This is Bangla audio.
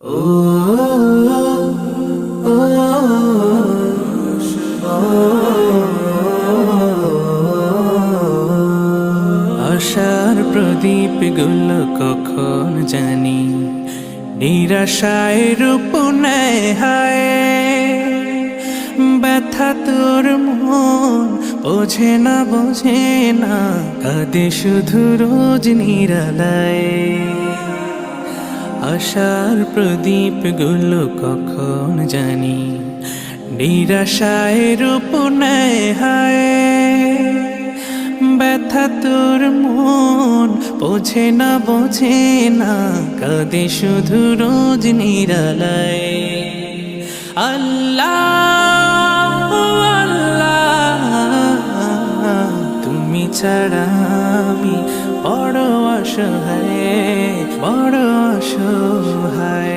ও ও আশার প্রদীপ গুলো কখন জানি নিরাশায় রূপ নেয় হায়। ব্যথা তোর মন বোঝে না কাঁদে শুধু রোজ নিরালায়। আশার প্রদীপ গুলো কখন জানি নিরাশায় রূপ নেয় হায়। ব্যথা তোর মন বোঝে না কাঁদে শুধু রোজ নিরালায়। আল্লাহ আল্লাহ তুমি ছাড়া আমি বড় অসহায়, বড় অসহায়।